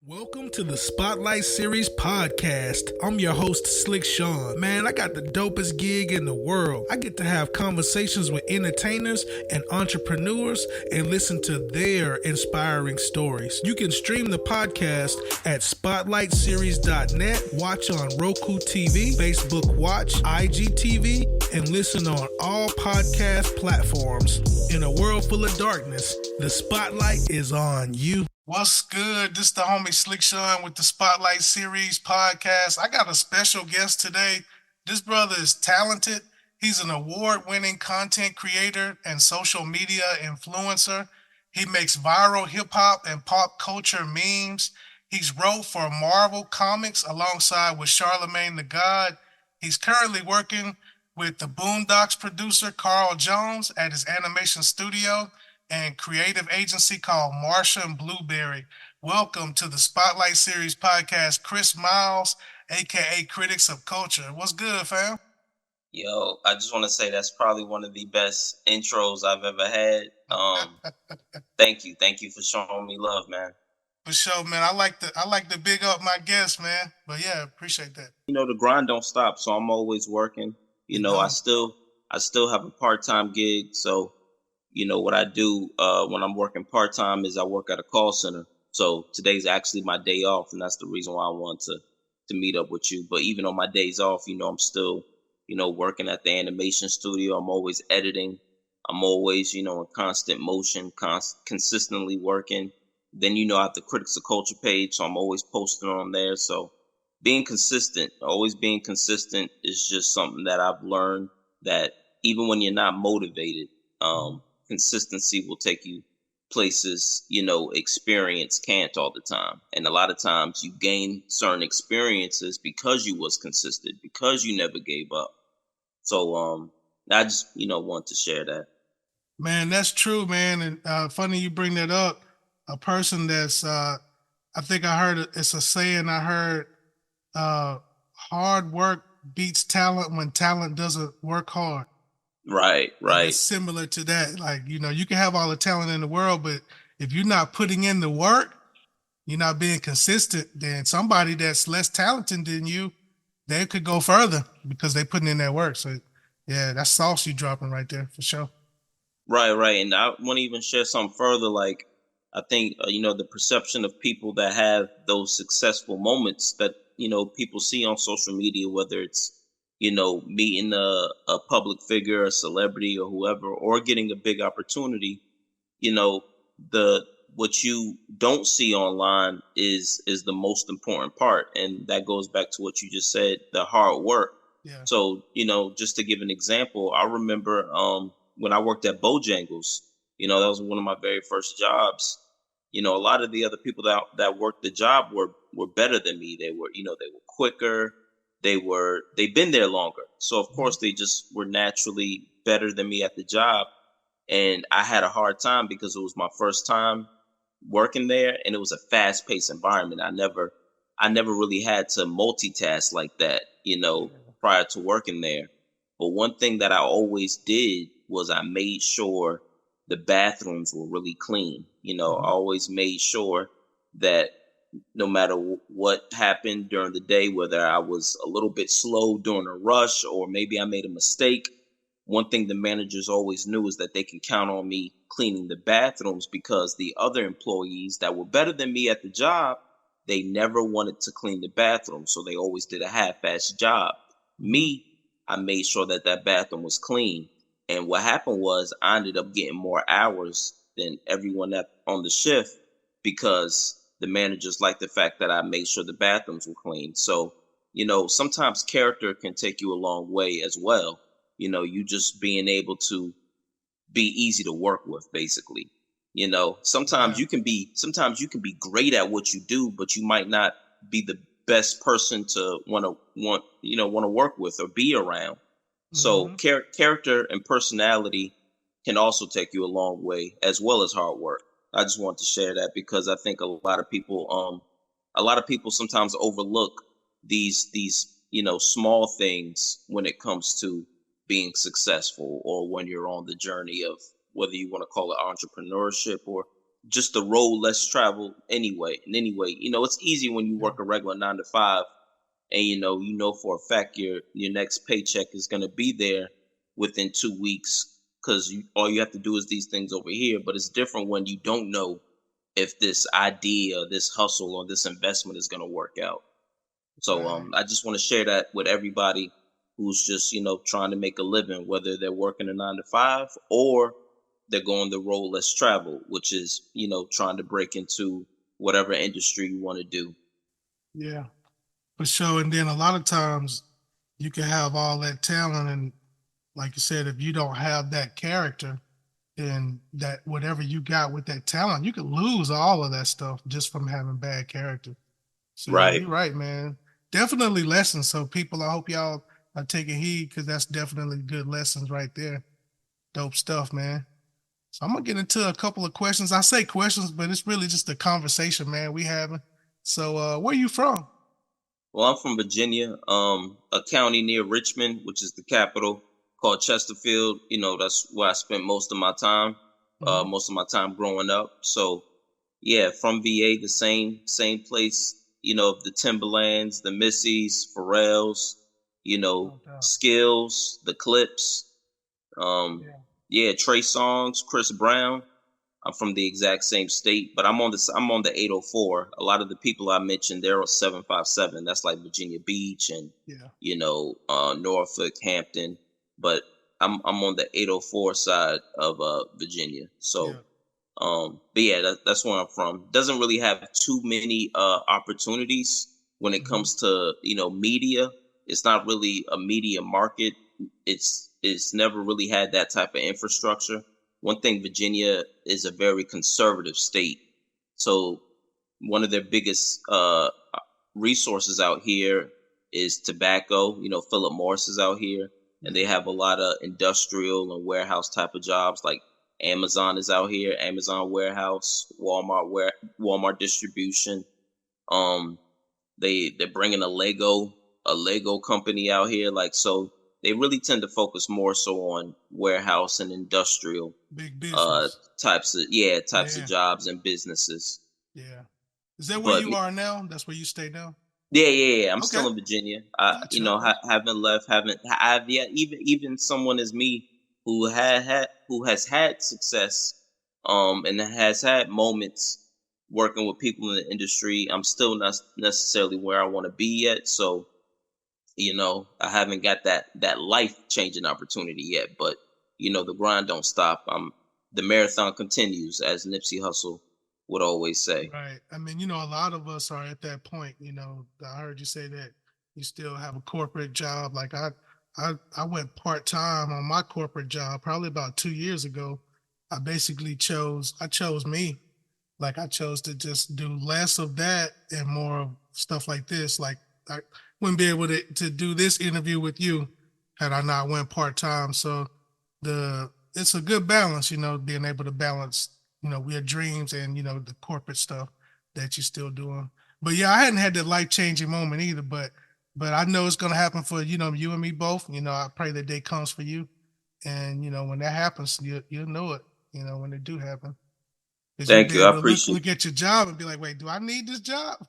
Welcome to the Spotlight Series podcast. I'm your host, Slick Sean. Man, I got the dopest gig in the world. I get to have conversations with entertainers and entrepreneurs and listen to their inspiring stories. You can stream the podcast at spotlightseries.net, watch on Roku TV, Facebook Watch, IGTV, and listen on all podcast platforms. In a world full of darkness, the spotlight is on you. What's good? This is the homie Slick Sean with the Spotlight Series podcast. I got a special guest today. This brother is talented. He's an award-winning content creator and social media influencer. He makes viral hip-hop and pop culture memes. He's wrote for Marvel Comics alongside with Charlemagne the God. He's currently working with the Boondocks producer Carl Jones at his animation studio and creative agency called Marsha and Blueberry. Welcome to the Spotlight Series podcast, Chris Miles, aka Critics of Culture. What's good, fam? Yo, I just want to say that's probably one of the best intros I've ever had. Thank you for showing me love, man. For sure, man. I like to big up my guests, man. But yeah, appreciate that. You know, the grind don't stop, so I'm always working. You know, I still have a part-time gig, so you know, what I do when I'm working part-time is I work at a call center. So today's actually my day off, and that's the reason why I want to meet up with you. But even on my days off, you know, I'm still, you know, working at the animation studio. I'm always editing. I'm always, you know, in constant motion, consistently working. Then, you know, I have the Critics of Culture page, so I'm always posting on there. So always being consistent is just something that I've learned that even when you're not motivated, consistency will take you places, you know, experience can't all the time. And a lot of times you gain certain experiences because you was consistent, because you never gave up. So I just, you know, want to share that. Man, that's true, man. And funny you bring that up. A person that's, I think I heard it's a saying I heard, hard work beats talent when talent doesn't work hard. Right. It's similar to that. Like, you know, you can have all the talent in the world, but if you're not putting in the work, you're not being consistent, then somebody that's less talented than you, they could go further because they putting in that work. So yeah, that's sauce you dropping right there for sure. Right. And I want to even share something further. Like, I think, you know, the perception of people that have those successful moments that, you know, people see on social media, whether it's, you know, meeting a public figure, a celebrity or whoever, or getting a big opportunity, you know, what you don't see online is the most important part. And that goes back to what you just said, the hard work. Yeah. So, you know, just to give an example, I remember when I worked at Bojangles, you know, that was one of my very first jobs. You know, a lot of the other people that worked the job were better than me. They were quicker. They've been there longer. So of course they just were naturally better than me at the job. And I had a hard time because it was my first time working there and it was a fast paced environment. I never really had to multitask like that, you know, prior to working there. But one thing that I always did was I made sure the bathrooms were really clean. You know, I always made sure that no matter what happened during the day, whether I was a little bit slow during a rush or maybe I made a mistake, one thing the managers always knew is that they can count on me cleaning the bathrooms because the other employees that were better than me at the job, they never wanted to clean the bathroom. So they always did a half-assed job. Me, I made sure that bathroom was clean. And what happened was I ended up getting more hours than everyone on the shift because the managers liked the fact that I made sure the bathrooms were clean. So, you know, sometimes character can take you a long way as well. You know, you just being able to be easy to work with, basically. You know, sometimes you can be great at what you do, but you might not be the best person to want to work with or be around. So character and personality can also take you a long way, as well as hard work. I just want to share that because I think a lot of people sometimes overlook these, you know, small things when it comes to being successful or when you're on the journey of whether you want to call it entrepreneurship or just the road less traveled anyway. And anyway, it's easy when you work a regular 9 to 5, and for a fact your next paycheck is going to be there within 2 weeks, because all you have to do is these things over here. But it's different when you don't know if this idea, this hustle, or this investment is going to work out. So I just want to share that with everybody who's just trying to make a living, whether they're working a 9 to 5 or they're going the road less traveled, which is trying to break into whatever industry you want to do. Yeah, for sure. And then a lot of times you can have all that talent, and like you said, if you don't have that character, then that whatever you got with that talent, you could lose all of that stuff just from having bad character. So Right. you're right, man. Definitely lessons. So people, I hope y'all are taking heed, because that's definitely good lessons right there. Dope stuff, man. So I'm gonna get into a couple of questions. I say questions, but it's really just a conversation, man, we having. So where you from? Well, I'm from Virginia, a county near Richmond, which is the capital, called Chesterfield. That's where I spent most of my time, most of my time growing up. So, yeah, from VA, the same place. The Timberlands, the Missies, Pharrells, Skills, the Clips. Trey Songz, Chris Brown. I'm from the exact same state, but I'm on the 804. A lot of the people I mentioned, they're on 757. That's like Virginia Beach and Norfolk, Hampton. But I'm on the 804 side of Virginia. So, that's where I'm from. Doesn't really have too many opportunities when it comes to media. It's not really a media market. It's never really had that type of infrastructure. One thing, Virginia is a very conservative state. So one of their biggest resources out here is tobacco. Philip Morris is out here, and they have a lot of industrial and warehouse type of jobs. Like Amazon is out here, Amazon warehouse, Walmart distribution. They're bringing a Lego company out here. So they really tend to focus more so on warehouse and industrial big business types of jobs and businesses. Yeah. Is that where you are now? That's where you stay now? Yeah. I'm still in Virginia. Haven't left. I've yet even someone as me who has had success, and has had moments working with people in the industry. I'm still not necessarily where I want to be yet. So, I haven't got that life-changing opportunity yet, but the grind don't stop. The marathon continues, as Nipsey Hussle would always say. Right. I mean, a lot of us are at that point. I heard you say that you still have a corporate job. Like I went part-time on my corporate job probably about 2 years ago. I basically chose me. Like I chose to just do less of that and more of stuff like this. Like I wouldn't be able to do this interview with you had I not went part-time. So it's a good balance, being able to balance, your dreams and, the corporate stuff that you're still doing. But yeah, I hadn't had that life-changing moment either, but I know it's going to happen for, you and me both. I pray that day comes for you. And, when that happens, you'll know it, when it do happen. Thank you. I appreciate look at your job and be like, wait, do I need this job?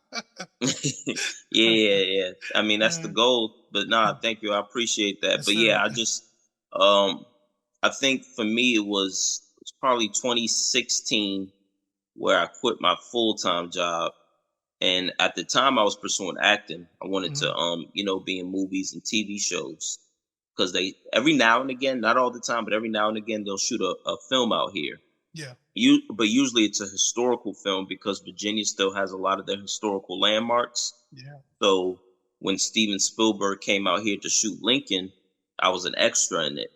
Yeah. I mean, that's the goal. But thank you. I appreciate that. But I just, I think for me, it was probably 2016 where I quit my full-time job. And at the time I was pursuing acting. I wanted to, be in movies and TV shows, because they, every now and again, not all the time, but every now and again, they'll shoot a film out here. Yeah. But usually it's a historical film, because Virginia still has a lot of their historical landmarks. Yeah. So when Steven Spielberg came out here to shoot Lincoln, I was an extra in it,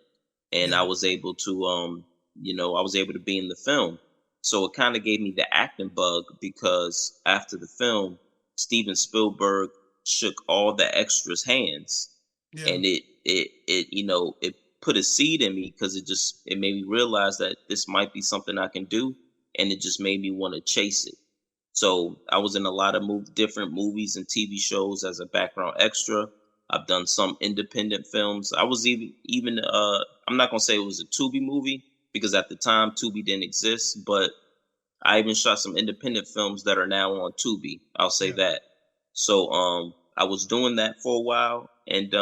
and I was able to, be in the film. So it kind of gave me the acting bug, because after the film, Steven Spielberg shook all the extras' hands, and it put a seed in me, because it made me realize that this might be something I can do, and it just made me want to chase it. So I was in a lot of different movies and TV shows as a background extra. I've done some independent films. I was even I'm not gonna say it was a Tubi movie, because at the time Tubi didn't exist, but I even shot some independent films that are now on Tubi. I'll say Yeah. that. So I was doing that for a while, and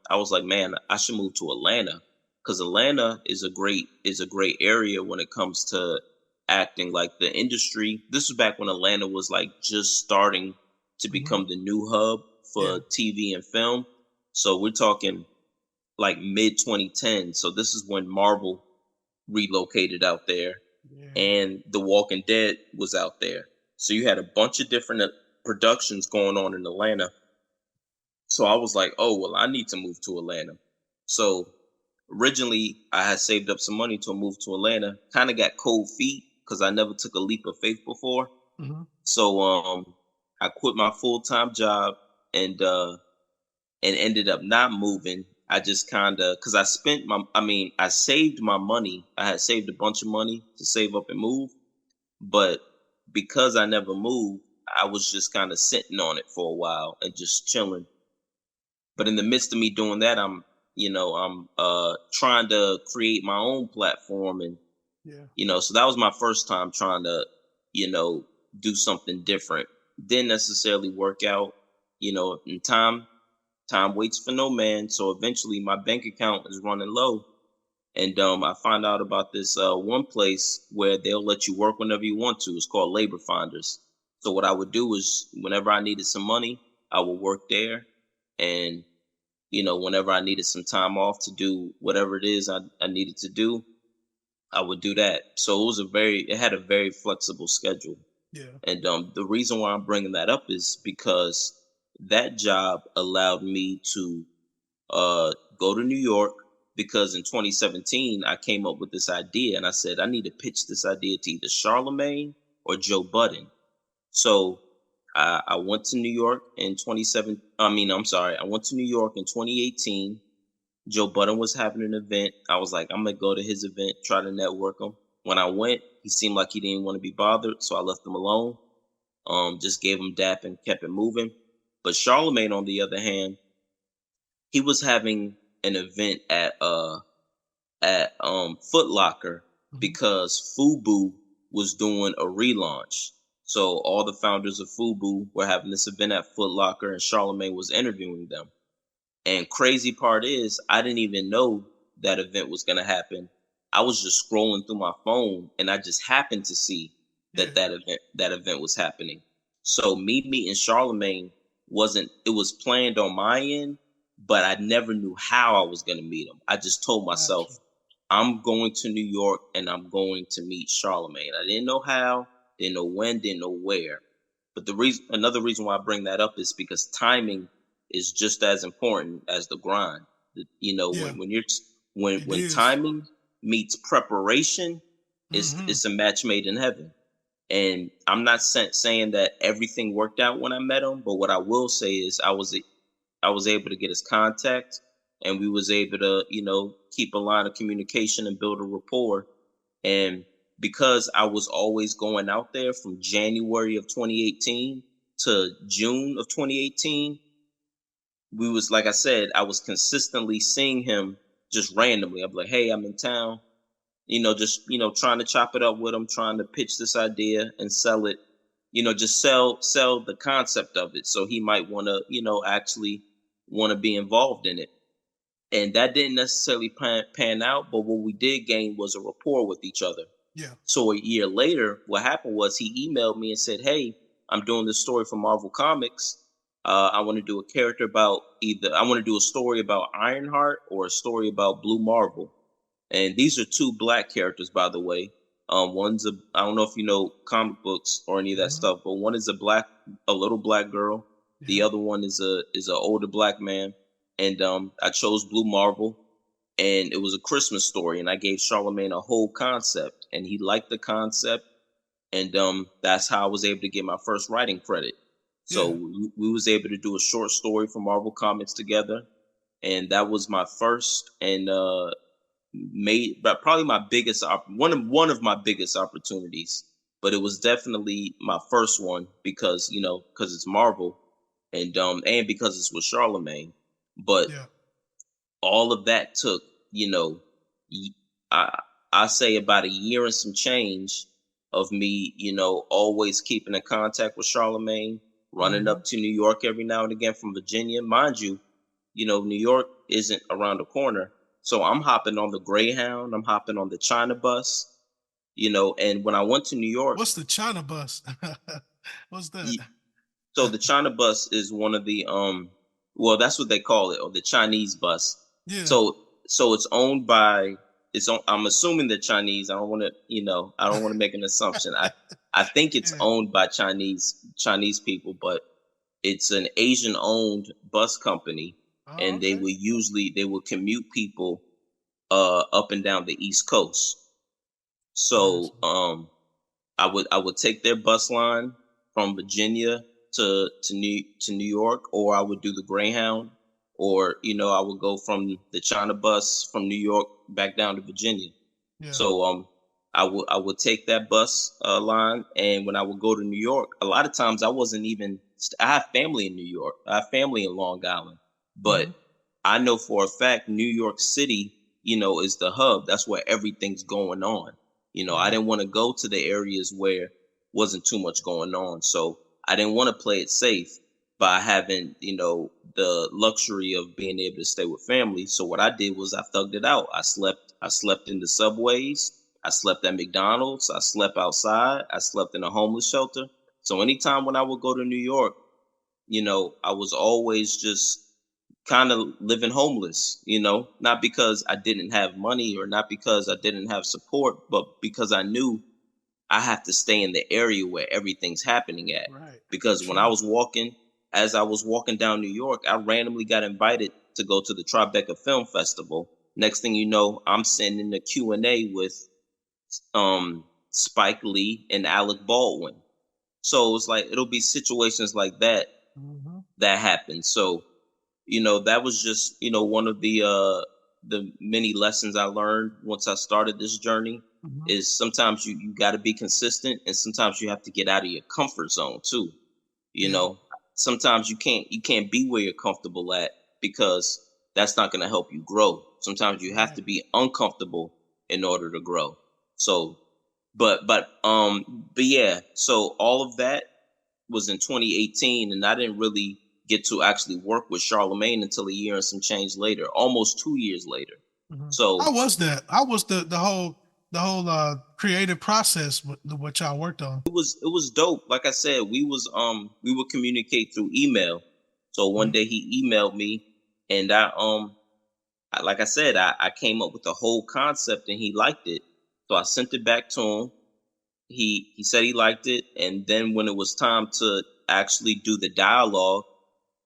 I was like, man, I should move to Atlanta, because Atlanta is a great area when it comes to acting. Like the industry, this was back when Atlanta was like just starting to become the new hub for TV and film. So we're talking like mid 2010. So this is when Marvel relocated out there, and The Walking Dead was out there. So you had a bunch of different productions going on in Atlanta. So I was like, oh, well, I need to move to Atlanta. So originally I had saved up some money to move to Atlanta, kind of got cold feet because I never took a leap of faith before. So I quit my full-time job and ended up not moving. I just kind of, because I saved my money. I had saved a bunch of money to save up and move. But because I never moved, I was just kind of sitting on it for a while and just chilling. But in the midst of me doing that, I'm trying to create my own platform. And, so that was my first time trying to, do something different. Didn't necessarily work out, in time waits for no man. So eventually my bank account is running low. And I find out about this one place where they'll let you work whenever you want to. It's called Labor Finders. So what I would do is whenever I needed some money, I would work there. And, whenever I needed some time off to do whatever it is I needed to do, I would do that. So it had a very flexible schedule. Yeah. And the reason why I'm bringing that up is because that job allowed me to go to New York, because in 2017 I came up with this idea and I said I need to pitch this idea to either Charlemagne or Joe Budden. So I went to New York in 2017. I went to New York in 2018. Joe Budden was having an event. I was like, I'm gonna go to his event, try to network him. When I went, he seemed like he didn't want to be bothered, so I left him alone. Just gave him dap and kept it moving. But Charlemagne, on the other hand, he was having an event at Foot Locker because FUBU was doing a relaunch. So all the founders of FUBU were having this event at Foot Locker, and Charlemagne was interviewing them. And crazy part is, I didn't even know that event was going to happen. I was just scrolling through my phone, and I just happened to see that event was happening. So me meeting Charlemagne it was planned on my end, but I never knew how I was going to meet him. I just told myself, I'm going to New York and I'm going to meet Charlemagne. I didn't know how, didn't know when, didn't know where. But another reason why I bring that up is because timing is just as important as the grind. When timing meets preparation, it's a match made in heaven. And I'm not saying that everything worked out when I met him, but what I will say is I was able to get his contact, and we was able to, keep a line of communication and build a rapport. And because I was always going out there from January of 2018 to June of 2018, like I said, I was consistently seeing him just randomly. I'm like, hey, I'm in town. Trying to chop it up with him, trying to pitch this idea and sell it, just sell the concept of it. So he might want to, actually want to be involved in it. And that didn't necessarily pan out, but what we did gain was a rapport with each other. Yeah. So a year later, what happened was he emailed me and said, hey, I'm doing this story for Marvel Comics. I want to do I want to do a story about Ironheart or a story about Blue Marvel. And these are two black characters, by the way. I don't know if you know comic books or any of that stuff, but one is a little black girl. Yeah. The other one is an older black man. And I chose Blue Marvel, and it was a Christmas story. And I gave Charlemagne a whole concept, and he liked the concept. And that's how I was able to get my first writing credit. So we was able to do a short story for Marvel Comics together, and that was my first and probably my biggest one of my biggest opportunities. But it was definitely my first one because it's Marvel, and because it's with Charlemagne. But all of that took I say about a year and some change of me, always keeping in contact with Charlemagne, running Mm-hmm. up to New York every now and again from Virginia. Mind you, New York isn't around the corner. So I'm hopping on the Greyhound, I'm hopping on the China bus, and when I went to New York, What's the China bus? What's that? so the China bus is one of the well, that's what they call it, or the Chinese bus. Yeah. So it's owned by I'm assuming they're Chinese. I don't want to, I don't want to make an assumption. I think it's Yeah. owned by Chinese people, but it's an Asian owned bus company, Oh, and they okay. will commute people up and down the East Coast. Gotcha. So I would take their bus line from Virginia to New York, or I would do the Greyhound, or I would go from the China bus from New York back down to Virginia. Yeah. So I would take that bus line, and when I would go to New York, a lot of times I wasn't even. I have family in New York. I have family in Long Island, but Mm-hmm. I know for a fact New York City, is the hub. That's where everything's going on. I Right. didn't want to go to the areas where wasn't too much going on. So I didn't want to play it safe by having, the luxury of being able to stay with family. So what I did was I thugged it out. I slept in the subways. I slept at McDonald's. I slept outside. I slept in a homeless shelter. So anytime when I would go to New York, I was always just kind of living homeless, not because I didn't have money or not because I didn't have support, but because I knew I have to stay in the area where everything's happening at. Right. Because True. as I was walking down New York, I randomly got invited to go to the Tribeca Film Festival. Next thing you know, I'm sitting in the Q&A with Spike Lee and Alec Baldwin. So it's like it'll be situations like that Mm-hmm. that happen. So that was just one of the many lessons I learned once I started this journey Mm-hmm. is sometimes you got to be consistent, and sometimes you have to get out of your comfort zone too. you Yeah. know Sometimes you can't be where you're comfortable at, because that's not going to help you grow. Sometimes you have Right. to be uncomfortable in order to grow. So but yeah, so all of that was in 2018, and I didn't really get to actually work with Charlemagne until a year and some change later, almost 2 years later. Mm-hmm. So How was that? How was the whole creative process with what y'all worked on? it was dope. Like I said, we would communicate through email. So one Mm-hmm. day he emailed me, and like I said, I came up with the whole concept, and he liked it. So I sent it back to him. He said he liked it, and then when it was time to actually do the dialogue,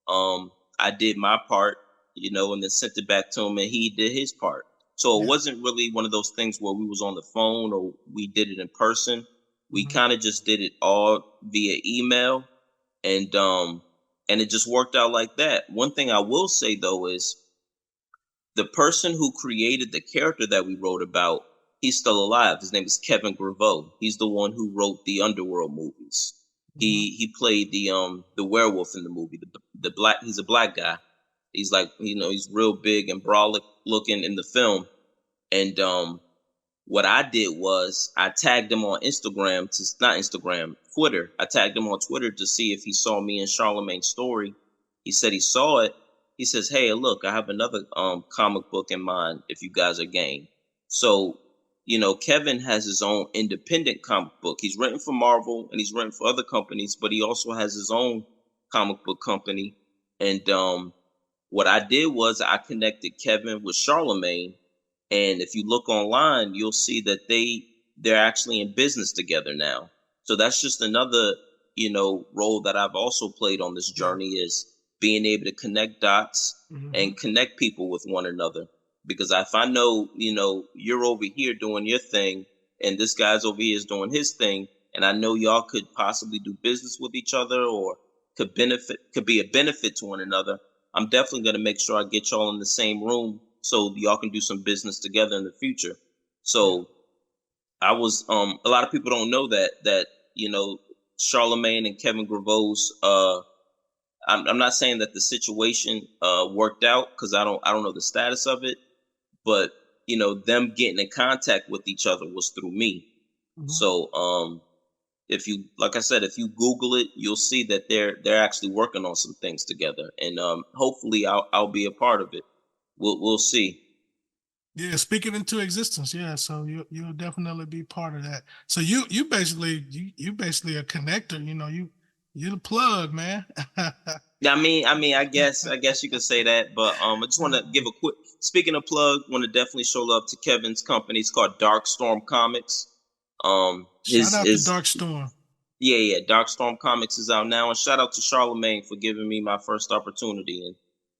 I did my part, and then sent it back to him, and he did his part. So it Yeah. wasn't really one of those things where we was on the phone or we did it in person. We Mm-hmm. kind of just did it all via email, and it just worked out like that. One thing I will say though is the person who created the character that we wrote about, he's still alive. His name is Kevin Graveau. He's the one who wrote the Underworld movies. Mm-hmm. He played the werewolf in the movie. The black He's a black guy. He's like, he's real big and brolic looking in the film. And what I did was I tagged him on not Instagram, Twitter. I tagged him on Twitter to see if he saw me in Charlemagne's story. He said he saw it. He says, "Hey, look, I have another comic book in mind if you guys are game." So, Kevin has his own independent comic book. He's written for Marvel and he's written for other companies, but he also has his own comic book company. And what I did was I connected Kevin with Charlemagne, and if you look online, you'll see that they're actually in business together now. So that's just another, role that I've also played on this Yeah. journey, is being able to connect dots Mm-hmm. and connect people with one another. Because if I know, you're over here doing your thing and this guy's over here is doing his thing, and I know y'all could possibly do business with each other or could be a benefit to one another, I'm definitely going to make sure I get y'all in the same room so y'all can do some business together in the future. Yeah. So I was a lot of people don't know that Charlemagne and Kevin Graveau's I'm not saying that the situation worked out, because I don't know the status of it, but them getting in contact with each other was through me. So if you, like I said, if you Google it, you'll see that they're actually working on some things together, and hopefully I'll be a part of it. We'll see. Yeah, speaking into existence. Yeah, so you'll definitely be part of that. So you basically you basically a connector. You the plug, man. I guess you could say that, but I just want to give a quick. Speaking of plug, want to definitely show love to Kevin's company. It's called Dark Storm Comics. Shout out to His Dark Storm. Yeah, Dark Storm Comics is out now, and shout out to Charlemagne for giving me my first opportunity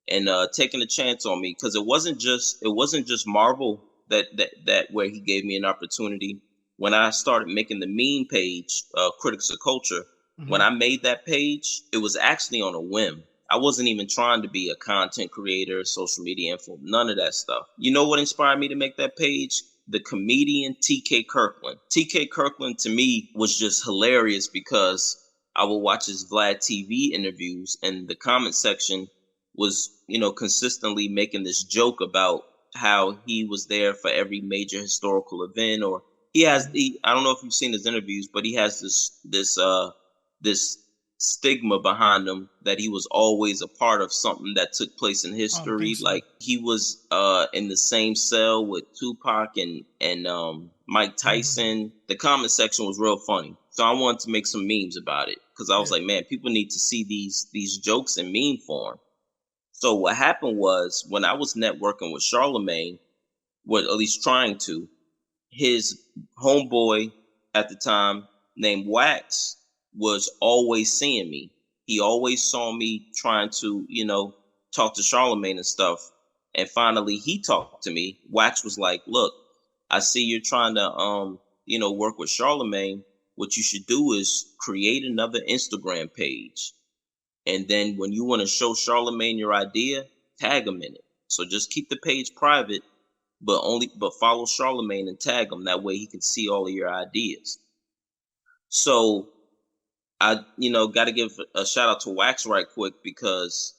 and taking a chance on me, because it wasn't just Marvel that where he gave me an opportunity. When I started making the meme page, Critics of Culture, when I made that page, it was actually on a whim. I wasn't even trying to be a content creator, social media info, none of that stuff. You know what inspired me to make that page? The comedian TK Kirkland. TK Kirkland to me was just hilarious because I would watch his Vlad TV interviews, and the comment section was, consistently making this joke about how he was there for every major historical event, or I don't know if you've seen his interviews, but he has this stigma behind him that he was always a part of something that took place in history. So. Like he was in the same cell with Tupac and Mike Tyson. The comment section was real funny, so I wanted to make some memes about it, because I was like, man, people need to see these jokes in meme form. So what happened was, when I was networking with Charlemagne, or at least trying to, his homeboy at the time named Wax was always seeing me. He always saw me trying to, talk to Charlemagne and stuff. And finally he talked to me. Wax was like, look, I see you're trying to, work with Charlemagne. What you should do is create another Instagram page. And then when you want to show Charlemagne your idea, tag him in it. So just keep the page private, but follow Charlemagne and tag him. That way he can see all of your ideas. So I, got to give a shout out to Wax right quick, because,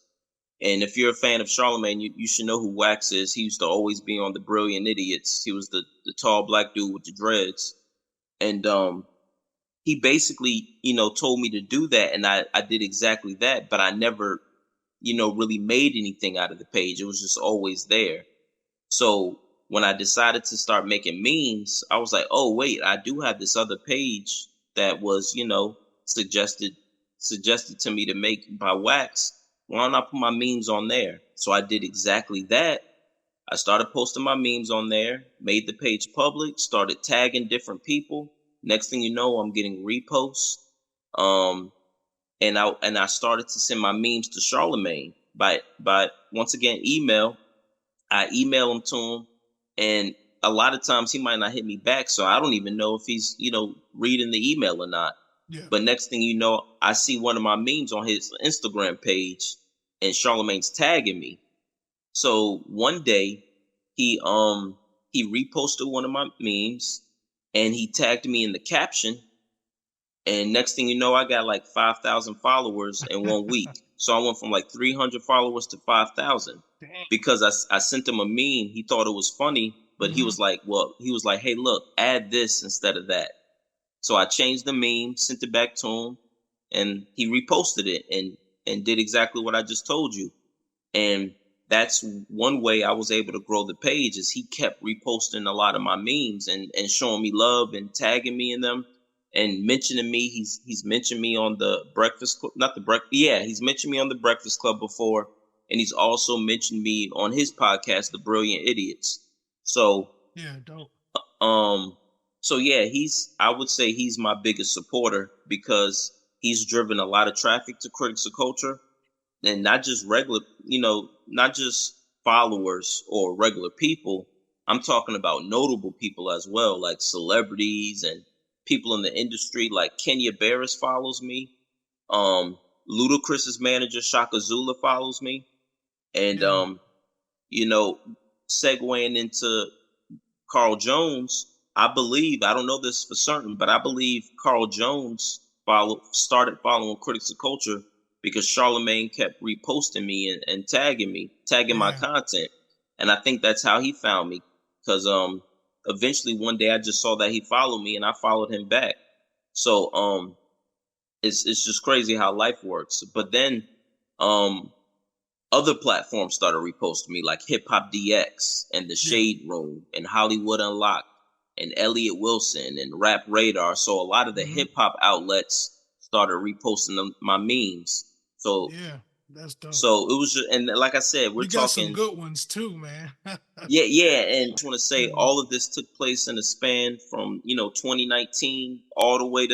and if you're a fan of Charlemagne, you should know who Wax is. He used to always be on the Brilliant Idiots. He was the tall black dude with the dreads. And he basically, told me to do that. And I did exactly that, but I never, really made anything out of the page. It was just always there. So when I decided to start making memes, I was like, oh, wait, I do have this other page that was, suggested to me to make by Wax. Why don't I put my memes on there? So I did exactly that. I started posting my memes on there, made the page public, started tagging different people. Next thing you know, I'm getting reposts. And I started to send my memes to Charlemagne by once again email. I email him to him, and a lot of times he might not hit me back, so I don't even know if he's reading the email or not. Yeah. But next thing you know, I see one of my memes on his Instagram page, and Charlemagne's tagging me. So one day he reposted one of my memes, and he tagged me in the caption. And next thing you know, I got like 5,000 followers in 1 week. So I went from like 300 followers to 5,000 because I sent him a meme. He thought it was funny, but he was like, hey, look, add this instead of that. So I changed the meme, sent it back to him, and he reposted it and did exactly what I just told you. And that's one way I was able to grow the page, is he kept reposting a lot of my memes and showing me love and tagging me in them and mentioning me. He's mentioned me on the Breakfast Club, he's mentioned me on the Breakfast Club before, and he's also mentioned me on his podcast, The Brilliant Idiots. So yeah, dope. So yeah, I would say he's my biggest supporter, because he's driven a lot of traffic to Critics of Culture, and not just regular, not just followers or regular people. I'm talking about notable people as well, like celebrities and people in the industry. Like Kenya Barris follows me. Ludacris's manager Shaka Zulu follows me, and segueing into Carl Jones. I don't know this for certain, but I believe Carl Jones started following Critics of Culture because Charlemagne kept reposting me and tagging my content. And I think that's how he found me, because eventually one day I just saw that he followed me and I followed him back. So it's just crazy how life works. But then other platforms started reposting me, like Hip Hop DX and The Shade Room and Hollywood Unlocked and Elliot Wilson and Rap Radar. So a lot of the hip hop outlets started reposting my memes. So yeah, that's dope. So it was just, and like I said, we're you got talking some good ones too, man. yeah, and I just want to say all of this took place in a span from 2019 all the way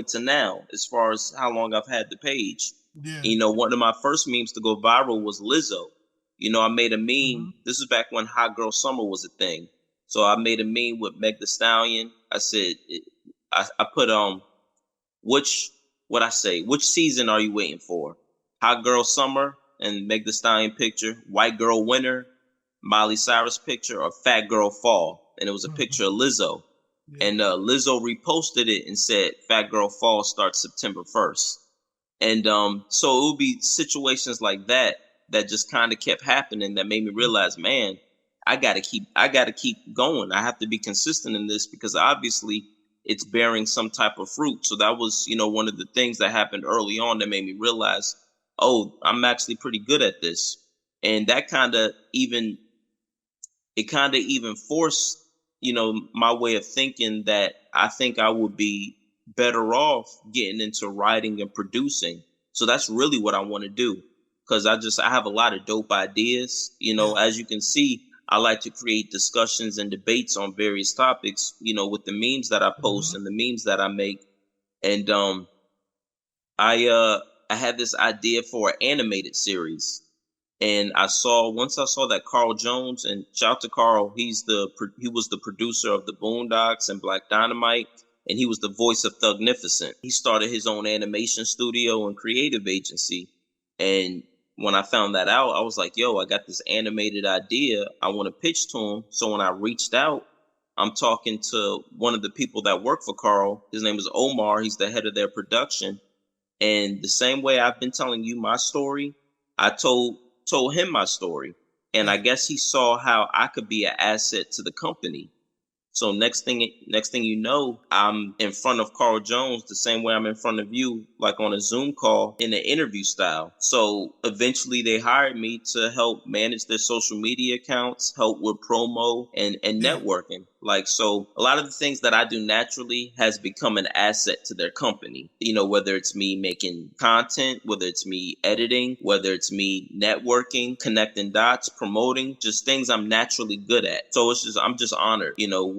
to now, as far as how long I've had the page. Yeah. One of my first memes to go viral was Lizzo. I made a meme. This is back when Hot Girl Summer was a thing. So I made a meme with Meg Thee Stallion. I said, I put which season are you waiting for? Hot Girl Summer and Meg Thee Stallion picture, White Girl Winter, Miley Cyrus picture, or Fat Girl Fall. And it was a picture of Lizzo. Yeah. And Lizzo reposted it and said, Fat Girl Fall starts September 1st. And so it would be situations like that just kind of kept happening that made me realize, man, I gotta keep going. I have to be consistent in this because obviously it's bearing some type of fruit. So that was, one of the things that happened early on that made me realize, oh, I'm actually pretty good at this. And that kind of even forced, my way of thinking that I think I would be better off getting into writing and producing. So that's really what I want to do, because I have a lot of dope ideas. As you can see, I like to create discussions and debates on various topics, with the memes that I post and the memes that I make. And I had this idea for an animated series. And once I saw that Carl Jones, and shout out to Carl, he was the producer of the Boondocks and Black Dynamite, and he was the voice of Thugnificent. He started his own animation studio and creative agency. And when I found that out, I was like, yo, I got this animated idea I want to pitch to him. So when I reached out, I'm talking to one of the people that work for Carl. His name is Omar. He's the head of their production. And the same way I've been telling you my story, I told him my story. And I guess he saw how I could be an asset to the company. So next thing you know, I'm in front of Carl Jones the same way I'm in front of you, like on a Zoom call in an interview style. So eventually they hired me to help manage their social media accounts, help with promo and networking. So a lot of the things that I do naturally has become an asset to their company. Whether it's me making content, whether it's me editing, whether it's me networking, connecting dots, promoting, just things I'm naturally good at. So I'm just honored,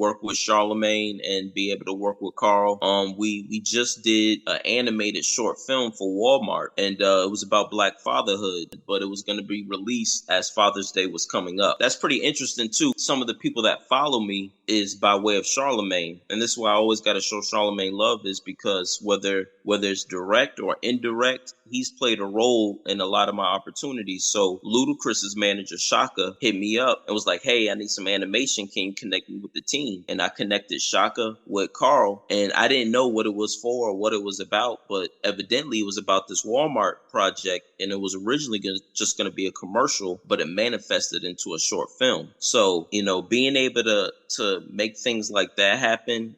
work with Charlemagne and be able to work with Carl. We just did an animated short film for Walmart, and it was about Black fatherhood, but it was going to be released as Father's Day was coming up. That's pretty interesting too. Some of the people that follow me is by way of Charlemagne, and this is why I always got to show Charlemagne love, is because whether it's direct or indirect, he's played a role in a lot of my opportunities. So Ludacris's manager Shaka hit me up and was like, hey, I need some animation, can you connect me with the team? And I connected Shaka with Carl, and I didn't know what it was for or what it was about, but evidently it was about this Walmart project, and it was originally just going to be a commercial, but it manifested into a short film. So being able to make things like that happen,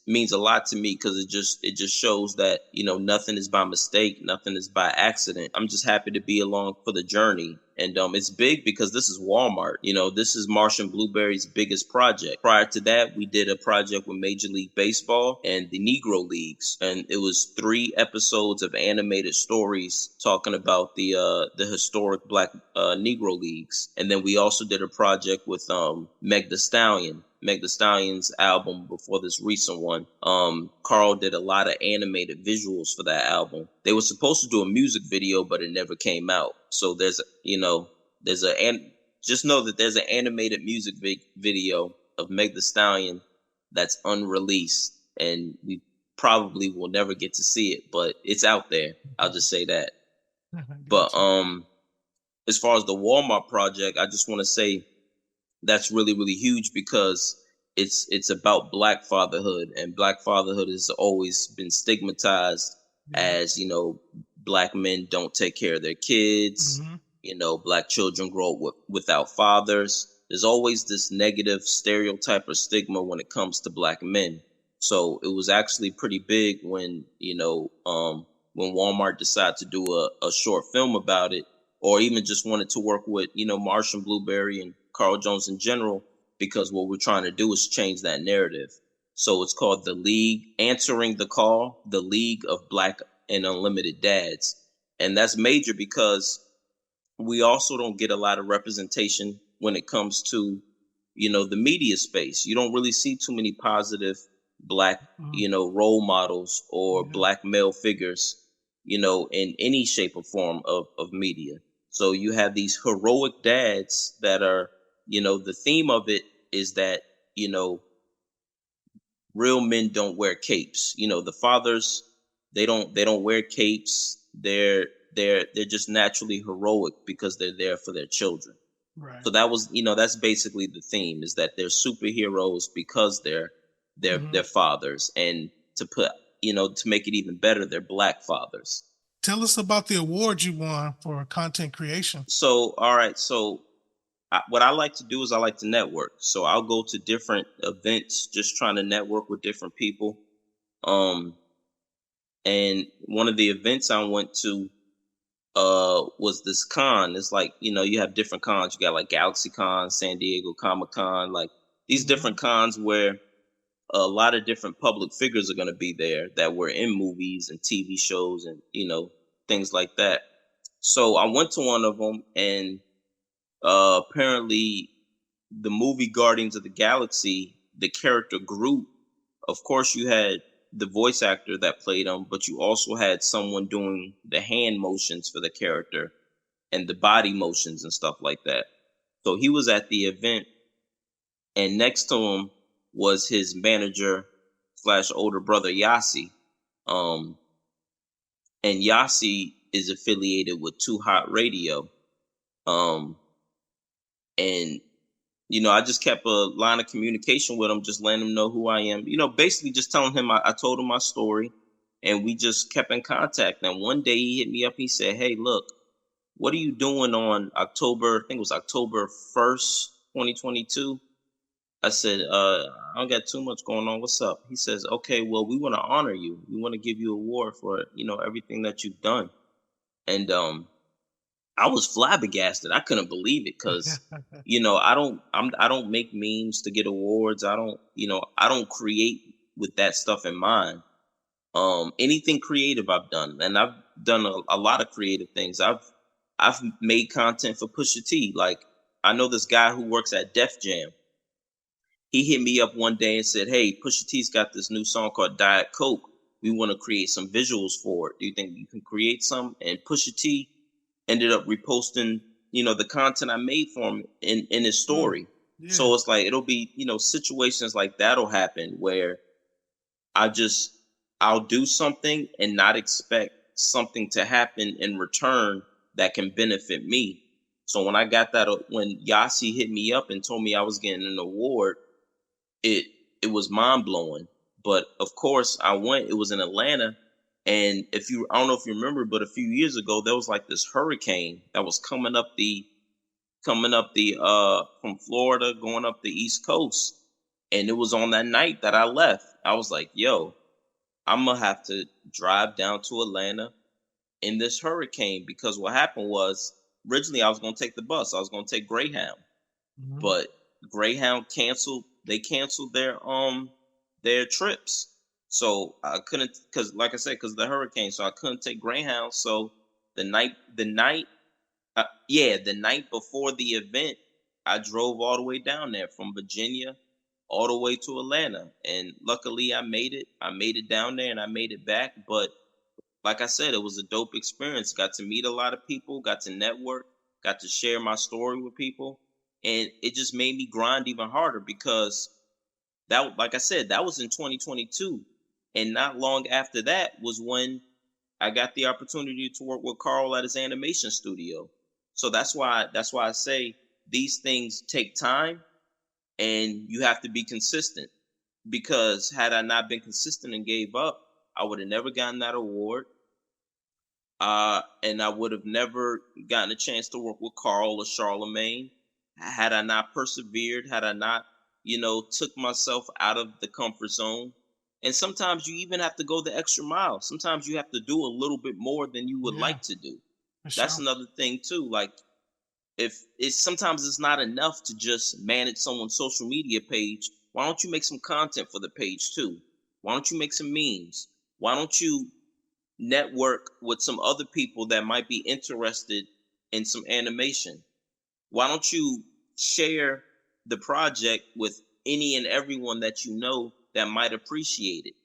means a lot to me, because it just shows that nothing is by mistake, nothing is by accident. I'm just happy to be along for the journey. And it's big because this is Walmart. This is Martian Blueberry's biggest project. Prior to that, we did a project with Major League Baseball and the Negro Leagues. And it was 3 episodes of animated stories talking about the historic Black Negro Leagues. And then we also did a project with Meg Thee Stallion. Meg Thee Stallion's album before this recent one. Carl did a lot of animated visuals for that album. They were supposed to do a music video, but it never came out. So just know that there's an animated music video of Meg Thee Stallion that's unreleased, and we probably will never get to see it, but it's out there. I'll just say that. But as far as the Walmart project, I just want to say that's really, really huge, because it's about Black fatherhood, and Black fatherhood has always been stigmatized as, Black men don't take care of their kids. Black children grow up without fathers. there's always this negative stereotype or stigma when it comes to black men. So it was actually pretty big when, when Walmart decided to do a short film about it, or even just wanted to work with, Martian Blueberry and Carl Jones in general, because what we're trying to do is change that narrative. So it's called The League, Answering the Call, The League of Black and Unlimited Dads. And that's major because we also don't get a lot of representation when it comes to, the media space. You don't really see too many positive black, role models or black male figures, in any shape or form of media. So you have these heroic dads that are, the theme of it is that, real men don't wear capes. The fathers, they don't wear capes. They're just naturally heroic because they're there for their children. Right. So that was, that's basically the theme, is that they're superheroes because they're fathers, and to put, to make it even better, they're black fathers. Tell us about the award you won for content creation. So, all right. So what I like to do is I like to network. So I'll go to different events, just trying to network with different people. And one of the events I went to was this con. It's like, you have different cons. You got like Galaxy Con, San Diego Comic Con, like these different cons where a lot of different public figures are going to be there that were in movies and TV shows and, things like that. So I went to one of them, and apparently the movie Guardians of the Galaxy, the character Groot, of course you had the voice actor that played him, but you also had someone doing the hand motions for the character and the body motions and stuff like that. So he was at the event, and next to him was his manager / older brother Yasi. And Yasi is affiliated with Too Hot Radio. And, I just kept a line of communication with him, just letting him know who I am. Basically just telling him, I told him my story, and we just kept in contact. And one day he hit me up. He said, "Hey, look, what are you doing on October 1st, 2022? I said, I don't got too much going on. What's up? He says, "Okay, well, we want to honor you. We want to give you an award for, everything that you've done." And I was flabbergasted. I couldn't believe it because, I don't make memes to get awards. I don't create with that stuff in mind. Anything creative I've done, and I've done a lot of creative things. I've made content for Pusha T. Like, I know this guy who works at Def Jam. He hit me up one day and said, "Hey, Pusha T's got this new song called Diet Coke. We want to create some visuals for it. Do you think you can create some?" And Pusha T ended up reposting, the content I made for him in his story. Yeah. So it's like, it'll be, situations like that'll happen where I'll do something and not expect something to happen in return that can benefit me. So when I got that, when Yasi hit me up and told me I was getting an award, it was mind blowing. But of course I went. It was in Atlanta, and I don't know if you remember, but a few years ago there was like this hurricane that was coming up the from Florida going up the East Coast, and it was on that night that I left. I was like, "Yo, I'm gonna have to drive down to Atlanta in this hurricane," because what happened was, originally I was gonna take the bus. I was gonna take Greyhound, but Greyhound canceled. They canceled their trips, so I couldn't, because like I said, because of the hurricane, so I couldn't take Greyhound. So the night before the event, I drove all the way down there from Virginia all the way to Atlanta, and luckily I made it. I made it down there and I made it back. But like I said, it was a dope experience. Got to meet a lot of people, got to network, got to share my story with people. And it just made me grind even harder, because that, like I said, that was in 2022. And not long after that was when I got the opportunity to work with Carl at his animation studio. So that's why I say these things take time, and you have to be consistent. Because had I not been consistent and gave up, I would have never gotten that award. And I would have never gotten a chance to work with Carl or Charlemagne. had I not persevered, had I not, took myself out of the comfort zone. And sometimes you even have to go the extra mile. Sometimes you have to do a little bit more than you would Yeah, like to do. for That's sure. another thing too. Like, if it's sometimes it's not enough to just manage someone's social media page. Why don't you make some content for the page too? Why don't you make some memes? Why don't you network with some other people that might be interested in some animation? Why don't you share the project with any and everyone that you know that might appreciate it?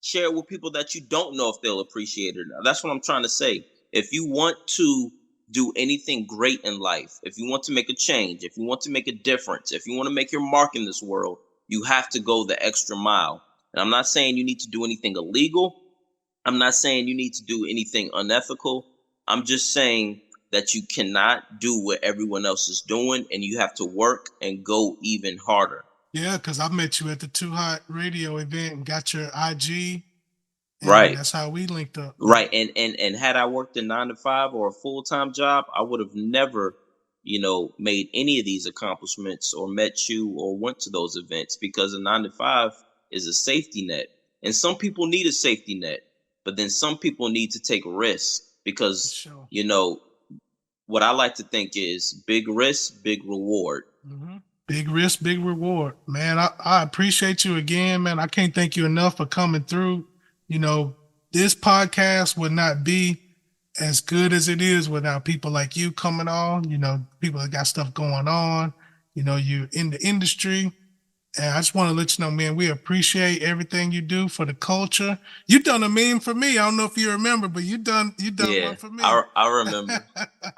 Share it with people that you don't know if they'll appreciate it or not. That's what I'm trying to say. If you want to do anything great in life, if you want to make a change, if you want to make a difference, if you want to make your mark in this world, you have to go the extra mile. And I'm not saying you need to do anything illegal. I'm not saying you need to do anything unethical. I'm just saying that you cannot do what everyone else is doing, and you have to work and go even harder. Yeah, because I met you at the Too Hot Radio event and got your IG, and Right. that's how we linked up. Right. And had I worked a 9 to 5 or a full-time job, I would have never, made any of these accomplishments or met you or went to those events, because a 9 to 5 is a safety net. And some people need a safety net, but then some people need to take risks because, Sure. What I like to think is big risk, big reward. Mm-hmm. Big risk, big reward. Man, I appreciate you again, man. I can't thank you enough for coming through. This podcast would not be as good as it is without people like you coming on, people that got stuff going on, you're in the industry. And I just want to let you know, man, we appreciate everything you do for the culture. You done a meme for me. I don't know if you remember, but you done one for me. I remember.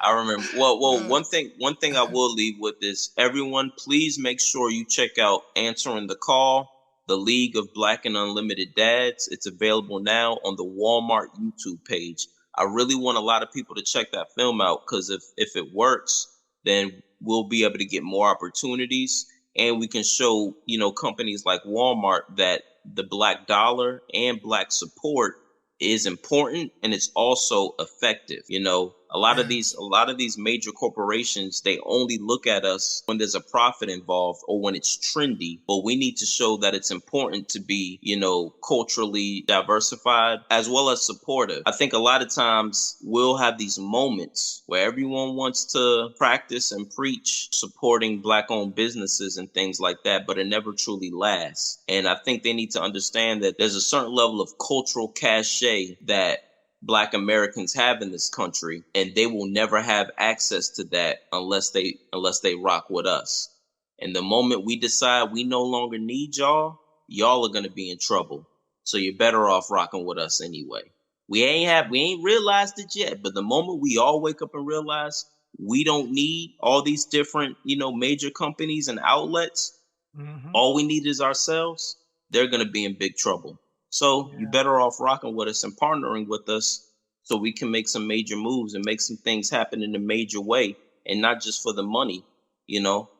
I remember. Well, one thing I will leave with is, everyone, please make sure you check out Answering the Call, the League of Black and Unlimited Dads. It's available now on the Walmart YouTube page. I really want a lot of people to check that film out, because if it works, then we'll be able to get more opportunities. And we can show, companies like Walmart that the Black dollar and Black support is important, and it's also effective. A lot of these major corporations, they only look at us when there's a profit involved or when it's trendy. But we need to show that it's important to be, culturally diversified as well as supportive. I think a lot of times we'll have these moments where everyone wants to practice and preach supporting Black-owned businesses and things like that, but it never truly lasts. And I think they need to understand that there's a certain level of cultural cachet that Black Americans have in this country, and they will never have access to that unless they rock with us. And the moment we decide we no longer need y'all are going to be in trouble. So you're better off rocking with us anyway. We ain't realized it yet, but the moment we all wake up and realize we don't need all these different, major companies and outlets, all we need is ourselves, they're going to be in big trouble. So you're better off rocking with us and partnering with us, so we can make some major moves and make some things happen in a major way, and not just for the money,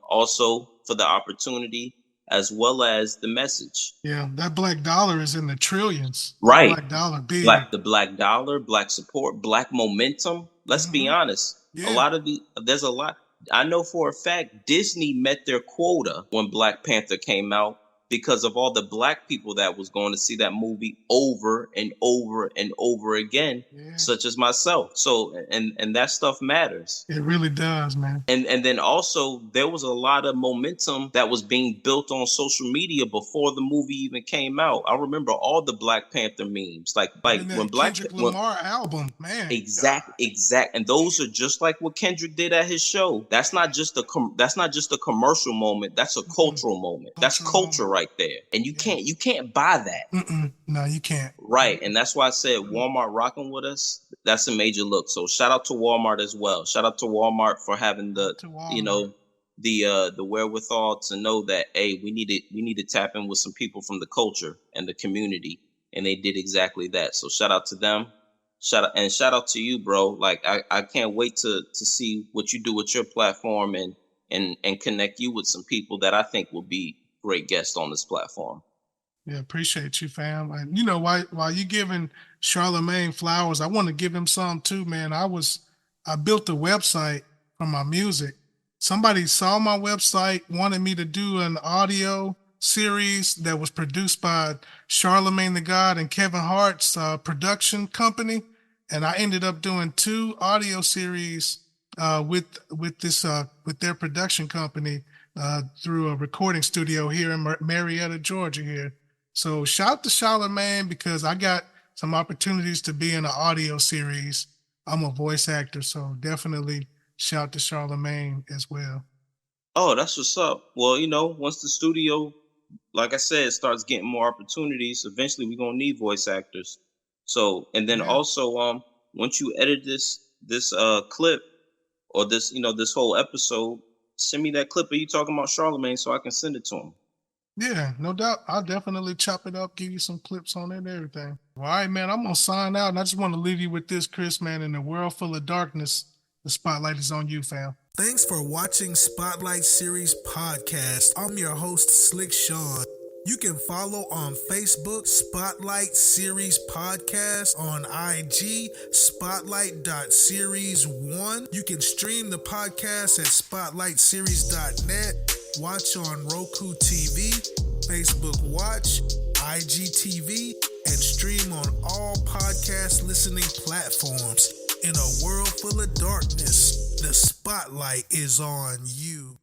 also for the opportunity as well as the message. Yeah, that Black dollar is in the trillions. Right. Black dollar big. The Black dollar, Black support, Black momentum. Let's be honest. Yeah. There's a lot. I know for a fact Disney met their quota when Black Panther came out, because of all the Black people that was going to see that movie over and over and over again, such as myself. So, and that stuff matters. It really does, man. And then also there was a lot of momentum that was being built on social media before the movie even came out. I remember all the Black Panther memes, like when Kendrick Lamar album, man. Exact. And those are just like what Kendrick did at his show. That's not just a commercial moment. That's a cultural moment. That's culture right there. And you can't buy that. No, you can't. Right. And that's why I said Walmart rocking with us. That's a major look. So shout out to Walmart as well. Shout out to Walmart for having the wherewithal to know that, hey, we need to tap in with some people from the culture and the community. And they did exactly that. So shout out to them. Shout out to you, bro. Like I can't wait to see what you do with your platform and connect you with some people that I think will be great guests on this platform. Yeah, appreciate you, fam. And while you giving Charlamagne flowers, I want to give him some too, man. I built a website for my music, somebody saw my website, wanted me to do an audio series that was produced by Charlemagne the God and Kevin Hart's production company, and I ended up doing 2 audio series with their production company through a recording studio here in Marietta, Georgia. Here, so shout out to Charlemagne because I got some opportunities to be in an audio series. I'm a voice actor, so definitely shout to Charlemagne as well. Oh, that's what's up. Well, once the studio, like I said, starts getting more opportunities, eventually we're gonna need voice actors. So, and then Yeah. also, once you edit this clip or this whole episode, send me that clip of you talking about Charlemagne so I can send it to him. Yeah, no doubt. I'll definitely chop it up, give you some clips on it and everything. All right, man, I'm going to sign out. And I just want to leave you with this, Chris, man. In a world full of darkness, the spotlight is on you, fam. Thanks for watching Spotlight Series Podcast. I'm your host, Slick Sean. You can follow on Facebook, Spotlight Series Podcast, on IG, spotlight.series1. You can stream the podcast at spotlightseries.net. Watch on Roku TV, Facebook Watch, IGTV, and stream on all podcast listening platforms. In a world full of darkness, the spotlight is on you.